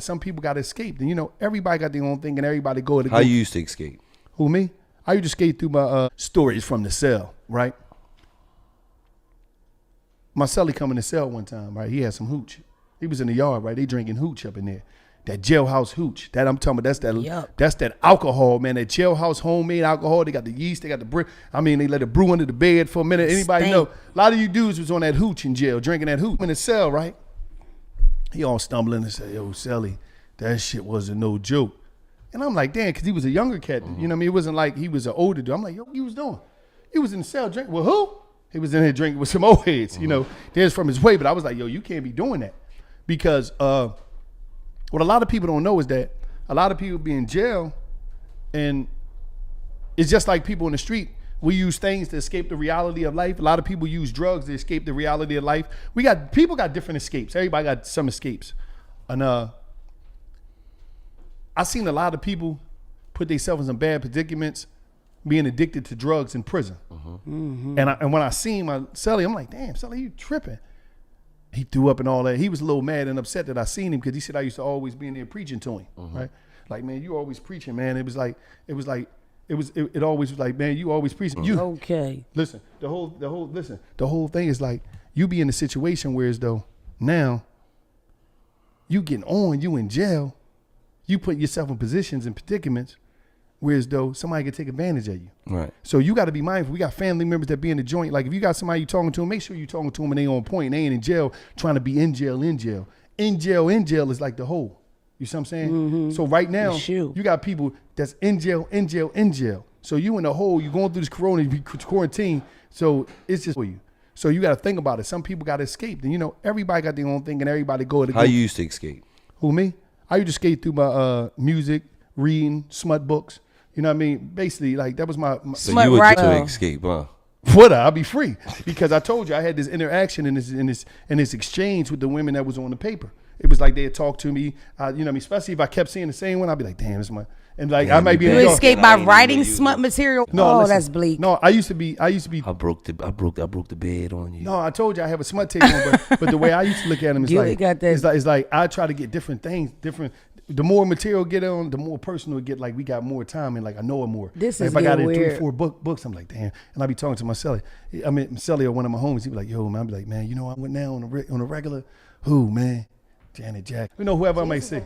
Some people got to escape. And, you know, everybody got their own thing and everybody go to How you used to escape? Who, me? I used to escape through my stories from the cell, right? My cellie come in the cell one time, right? He had some hooch. He was in the yard, right? They drinking hooch up in there. That jailhouse hooch. That I'm talking about, that's that alcohol, man. That jailhouse homemade alcohol. They got the yeast, they got the brew. I mean, they let it brew under the bed for a minute. Anybody know? A lot of you dudes was on that hooch in jail, drinking that hooch in the cell, right? He all stumbling and said, yo, Celly, that shit wasn't no joke. And I'm like, damn, because he was a younger cat. You know what I mean? It wasn't like he was an older dude. I'm like, yo, what you was doing? He was in the cell drinking. Well, who? He was in here drinking with some old heads, you know. There's from his way. But I was like, yo, you can't be doing that. Because what a lot of people don't know is that a lot of people be in jail, and it's just like people in the street. We use things to escape the reality of life. A lot of people use drugs to escape the reality of life. People got different escapes. Everybody got some escapes. And I seen a lot of people put themselves in some bad predicaments being addicted to drugs in prison. And when I seen my cellie, I'm like, damn, cellie, you tripping. He threw up and all that. He was a little mad and upset that I seen him because he said I used to always be in there preaching to him, right? Like, man, you always preaching, man. It always was like, man, you always preaching. Listen, the whole thing is like, you be in a situation where as though now you getting on, you in jail, you put yourself in positions and predicaments whereas though somebody could take advantage of you. Right. So you got to be mindful. We got family members that be in the joint. Like if you got somebody you talking to, make sure you talking to them and they on point. They ain't in jail trying to be in jail. In jail is like the hole. You see what I'm saying? So right now, you got people that's in jail. So you in the hole, you going through this quarantine. So it's just for you. So you got to think about it. Some people got to escape. And you know, everybody got their own thing and everybody go to. How you used to escape? Who, me? I used to escape through my music, reading, smut books. You know what I mean? Basically, like that was my so you would to escape, huh? Would I'll be free because I told you I had this interaction and this exchange with the women that was on the paper. It was like they'd talk to me, you know what I mean? Especially if I kept seeing the same one, I'd be like, damn, it's my. And like I might be. You escape by writing smut material. No, listen, that's bleak. No, I used to be. I broke the bed on you. No, I told you I have a smut tape on, but the way I used to look at them is it's like I try to get different things, different. The more material get on, the more personal it get. Like we got more time and like I know it more. This like is if I got weird. in 3 or 4 books, I'm like, damn. And I be talking to my cellie. I mean, cellie or one of my homies. He be like, yo, man. I be like, man, you know, I went now on a regular. Who, man? Janet Jack. You know, whoever I may say.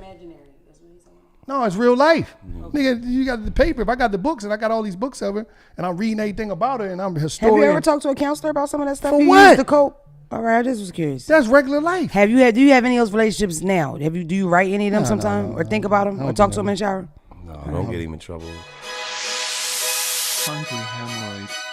No, it's real life. Nigga, you got the paper. If I got the books and I got all these books of her and I'm reading everything about her and I'm a historian. Have you ever talked to a counselor about some of that stuff? For what? Used to cope? All right, I just was curious. That's regular life. Do you have any of those relationships now? Do you write any of them sometime or think about them or talk to them in the shower? No, don't get him in trouble. Hungry hemorrhoid.